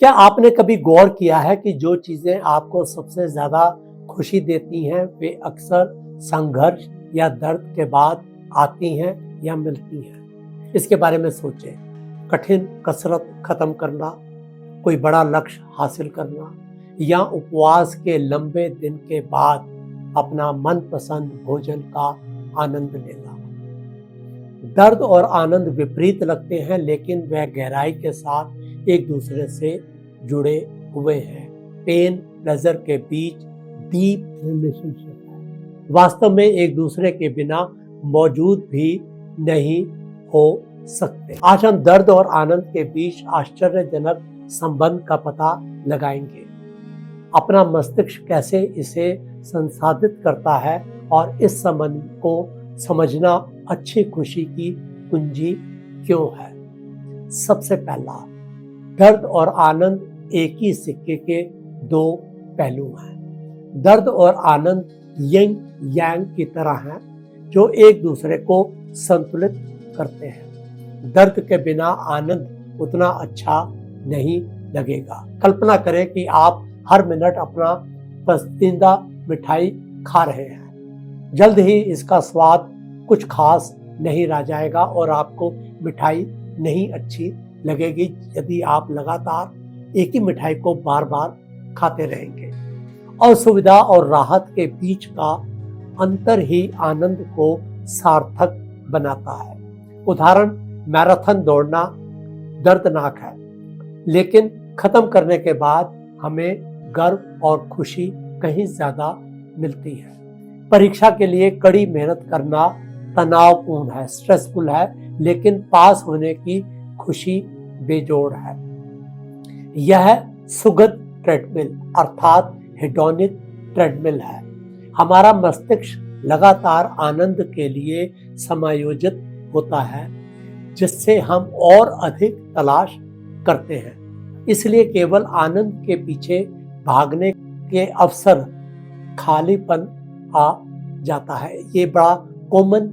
क्या आपने कभी गौर किया है कि जो चीजें आपको सबसे ज्यादा खुशी देती हैं वे अक्सर संघर्ष या दर्द के बाद आती हैं या मिलती हैं? इसके बारे में सोचें। कठिन कसरत खत्म करना, कोई बड़ा लक्ष्य हासिल करना या उपवास के लंबे दिन के बाद अपना मनपसंद भोजन का आनंद लेना। दर्द और आनंद विपरीत लगते हैं, लेकिन वह गहराई के साथ एक दूसरे से जुड़े हुए हैं। पेन प्लेजर के बीच डीप रिलेशनशिप है, वास्तव में एक दूसरे के बिना मौजूद भी नहीं हो सकते। आज हम दर्द और आनंद के बीच आश्चर्यजनक संबंध का पता लगाएंगे। अपना मस्तिष्क कैसे इसे संसाधित करता है और इस संबंध को समझना अच्छी खुशी की कुंजी क्यों है। सबसे पहला, दर्द और आनंद एक ही सिक्के के दो पहलू हैं। दर्द और आनंद यिंग यांग की तरह हैं, जो एक दूसरे को संतुलित करते हैं। दर्द के बिना आनंद उतना अच्छा नहीं लगेगा। कल्पना करें कि आप हर मिनट अपना पसंदीदा मिठाई खा रहे हैं। जल्द ही इसका स्वाद कुछ खास नहीं रह जाएगा और आपको मिठाई नहीं अच्छी लगेगी यदि आप लगातार एक ही मिठाई को बार बार खाते रहेंगे। असुविधा और राहत के बीच का अंतर ही आनंद को सार्थक बनाता है। उदाहरण, मैराथन दौड़ना दर्दनाक है, लेकिन खत्म करने के बाद हमें गर्व और खुशी कहीं ज्यादा मिलती है। परीक्षा के लिए कड़ी मेहनत करना तनावपूर्ण है, स्ट्रेसफुल है, लेकिन पास होने की खुशी बेजोड़ है। यह सुखद ट्रेडमिल अर्थात हेडोनिक ट्रेडमिल है। हमारा मस्तिष्क लगातार आनंद के लिए समायोजित होता है, जिससे हम और अधिक तलाश करते हैं। इसलिए केवल आनंद के पीछे भागने के अवसर खालीपन आ जाता है। ये बड़ा कॉमन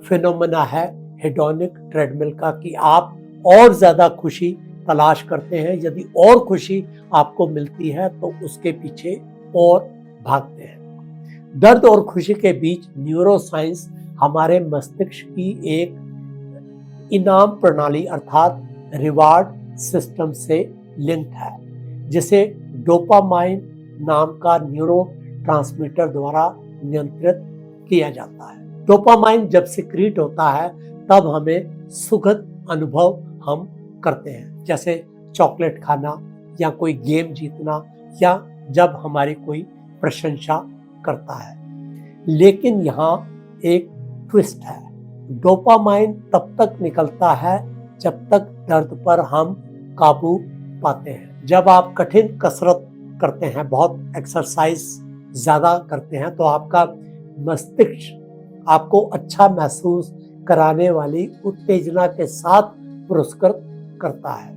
फिनोमेना है हेडोनिक ट्रेडमिल का कि आप और ज्यादा खुशी तलाश करते हैं। यदि और खुशी आपको मिलती है तो उसके पीछे और भागते हैं। दर्द और खुशी के बीच न्यूरोसाइंस हमारे मस्तिष्क की एक इनाम प्रणाली अर्थात रिवार्ड सिस्टम से लिंक्ड है, जिसे डोपामाइन नाम का न्यूरो ट्रांसमीटर द्वारा नियंत्रित किया जाता है। डोपामाइन जब सिक्रीट होता है तब हमें सुखद अनुभव हम करते हैं, जैसे चॉकलेट खाना या कोई गेम जीतना या जब हमारी कोई प्रशंसा करता है। लेकिन यहाँ एक ट्विस्ट है। डोपामाइन तब तक निकलता है जब तक दर्द पर हम काबू पाते हैं। जब आप कठिन कसरत करते हैं, बहुत एक्सरसाइज ज्यादा करते हैं, तो आपका मस्तिष्क आपको अच्छा महसूस कराने वाली उत्तेजना के साथ पुरस्कृत करता है।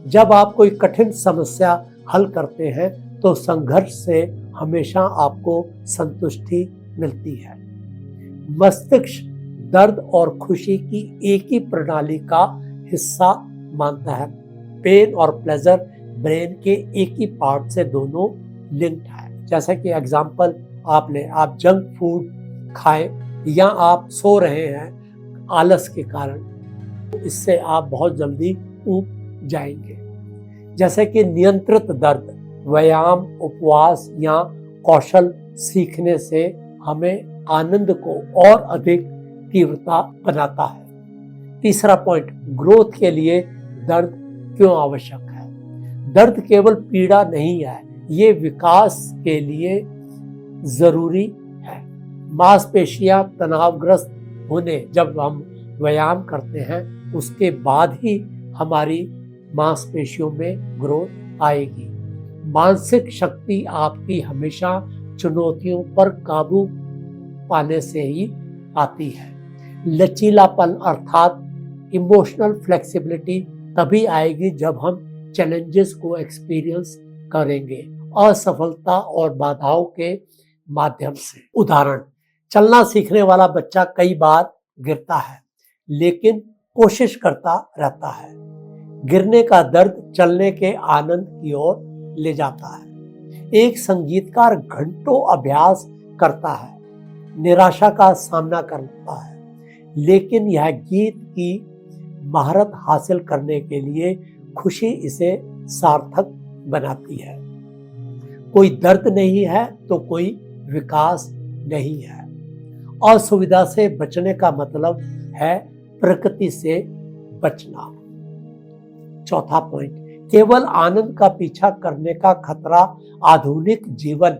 जब आप कोई कठिन समस्या हल करते हैं तो संघर्ष से हमेशा आपको संतुष्टि मिलती है। मस्तिष्क दर्द और खुशी की एक ही प्रणाली का हिस्सा मानता है। पेन और प्लेजर ब्रेन के एक ही पार्ट से दोनों लिंक्ड है। जैसे कि एग्जाम्पल आप जंक फूड खाएं या आप सो रहे हैं आलस के कारण, इससे आप बहुत जल्दी ऊब जाएंगे। जैसे कि नियंत्रित दर्द, व्यायाम, उपवास या कौशल सीखने से हमें आनंद को और अधिक तीव्रता बनाता है। तीसरा पॉइंट, ग्रोथ के लिए दर्द क्यों आवश्यक है। दर्द केवल पीड़ा नहीं है, ये विकास के लिए जरूरी है। मांसपेशियां तनावग्रस्त होने जब हम व्यायाम करते हैं उसके बाद ही हमारी मांसपेशियों में ग्रोथ आएगी। मानसिक शक्ति आपकी हमेशा चुनौतियों पर काबू पाने से ही आती है। लचीलापन अर्थात इमोशनल फ्लेक्सिबिलिटी तभी आएगी जब हम चैलेंजेस को एक्सपीरियंस करेंगे, असफलता और बाधाओं के माध्यम से। उदाहरण, चलना सीखने वाला बच्चा कई बार गिरता है लेकिन कोशिश करता रहता है। गिरने का दर्द चलने के आनंद की ओर ले जाता है। एक संगीतकार घंटों अभ्यास करता है, निराशा का सामना करता है, लेकिन यह गीत की महारत हासिल करने के लिए खुशी इसे सार्थक बनाती है। कोई दर्द नहीं है तो कोई विकास नहीं है। असुविधा से बचने का मतलब है प्रकृति से बचना। चौथा पॉइंट, केवल आनंद का पीछा करने का खतरा। आधुनिक जीवन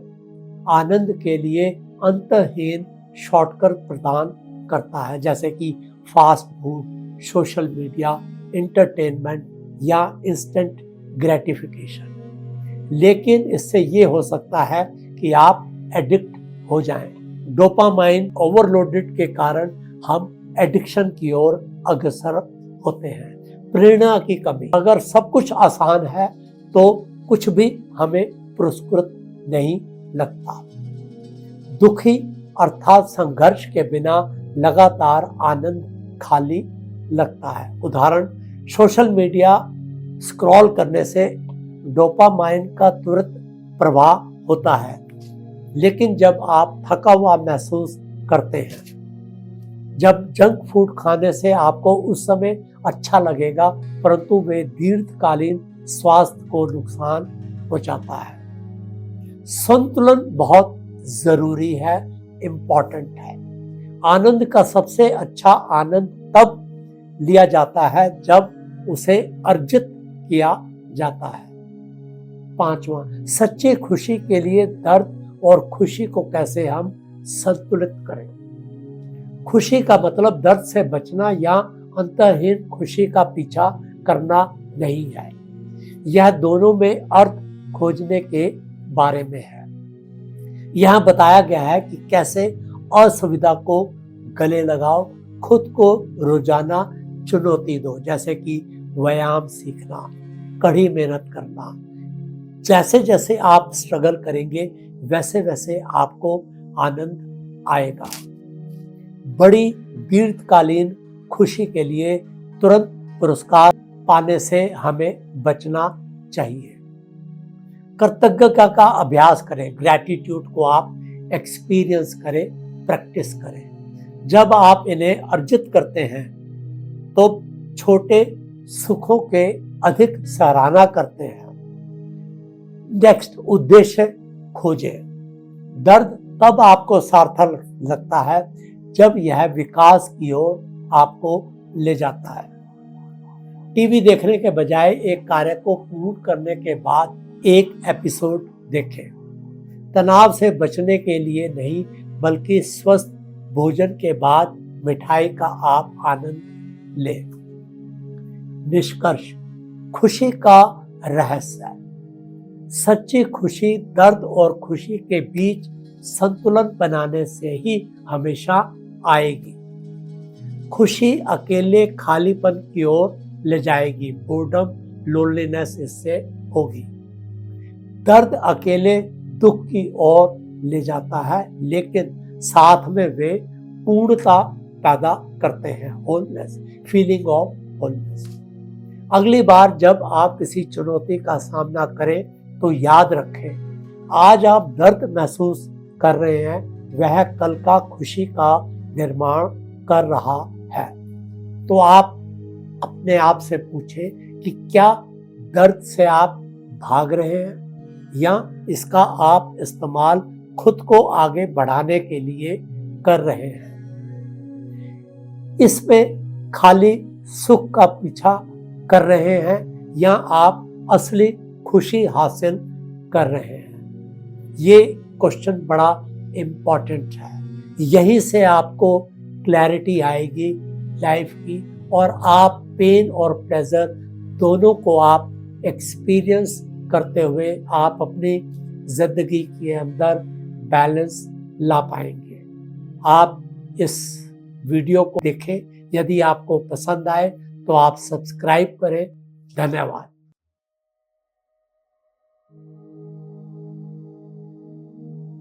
आनंद के लिए अंतहीन शॉर्टकट प्रदान करता है, जैसे कि fast food, social media, entertainment या इंस्टेंट ग्रेटिफिकेशन। लेकिन इससे ये हो सकता है कि आप एडिक्ट हो जाएं। डोपामाइन ओवरलोडेड के कारण हम एडिक्शन की ओर अग्रसर होते हैं। प्रेरणा की कमी, अगर सब कुछ आसान है तो कुछ भी हमें पुरस्कृत नहीं लगता। दुखी अर्थात संघर्ष के बिना लगातार आनंद खाली लगता है। उदाहरण, सोशल मीडिया स्क्रॉल करने से डोपामाइन का तुरंत प्रवाह होता है, लेकिन जब आप थका हुआ महसूस करते हैं, जब जंक फूड खाने से आपको उस समय अच्छा लगेगा, परंतु वे दीर्घकालीन स्वास्थ्य को नुकसान पहुंचाता है। संतुलन बहुत जरूरी है, इम्पोर्टेंट है। आनंद का सबसे अच्छा आनंद तब लिया जाता है जब उसे अर्जित किया जाता है। पांचवा, सच्ची खुशी के लिए दर्द और खुशी को कैसे हम संतुलित करें। खुशी का मतलब दर्द से बचना या अंतहीन खुशी का पीछा करना नहीं है। यह दोनों में अर्थ खोजने के बारे में है। यहां बताया गया है कि कैसे असुविधा को गले लगाओ, खुद को रोजाना चुनौती दो, जैसे कि व्यायाम सीखना, कड़ी मेहनत करना। जैसे जैसे आप स्ट्रगल करेंगे वैसे वैसे आपको आनंद आएगा। बड़ी दीर्घकालीन खुशी के लिए तुरंत पुरस्कार पाने से हमें बचना चाहिए। कृतज्ञता का अभ्यास करें, ग्रैटिट्यूड को आप एक्सपीरियंस करें, प्रैक्टिस करें। जब आप इन्हें अर्जित करते हैं तो छोटे सुखों के अधिक सराहना करते हैं। नेक्स्ट, उद्देश्य खोजें। दर्द तब आपको सार्थक लगता है जब यह विकास की ओर आपको ले जाता है। टीवी देखने के बजाय एक कार्य को पूर्ण करने के बाद एक एपिसोड देखें। तनाव से बचने के लिए नहीं, बल्कि स्वस्थ भोजन के बाद मिठाई का आप आनंद लें। निष्कर्ष, खुशी का रहस्य। सच्ची खुशी दर्द और खुशी के बीच संतुलन बनाने से ही हमेशा आएगी। खुशी अकेले खालीपन की ओर ले जाएगी, बोर्डम, लोनलीनेस इससे होगी। दर्द अकेले दुख की ओर ले जाता है, लेकिन साथ में वे पूर्णता पैदा करते हैं, होलनेस, फीलिंग ऑफ होलनेस। अगली बार जब आप किसी चुनौती का सामना करें तो याद रखें, आज आप दर्द महसूस कर रहे हैं, वह कल का खुशी का निर्माण कर रहा है। तो आप अपने आप से पूछें कि क्या दर्द से आप भाग रहे हैं या इसका आप इस्तेमाल खुद को आगे बढ़ाने के लिए कर रहे हैं। इसमें खाली सुख का पीछा कर रहे हैं या आप असली खुशी हासिल कर रहे हैं। ये क्वेश्चन बड़ा इम्पोर्टेंट है। यहीं से आपको क्लैरिटी आएगी लाइफ की, और आप पेन और प्लेजर दोनों को आप एक्सपीरियंस करते हुए आप अपनी जिंदगी के अंदर बैलेंस ला पाएंगे। आप इस वीडियो को देखें, यदि आपको पसंद आए तो आप सब्सक्राइब करें। धन्यवाद।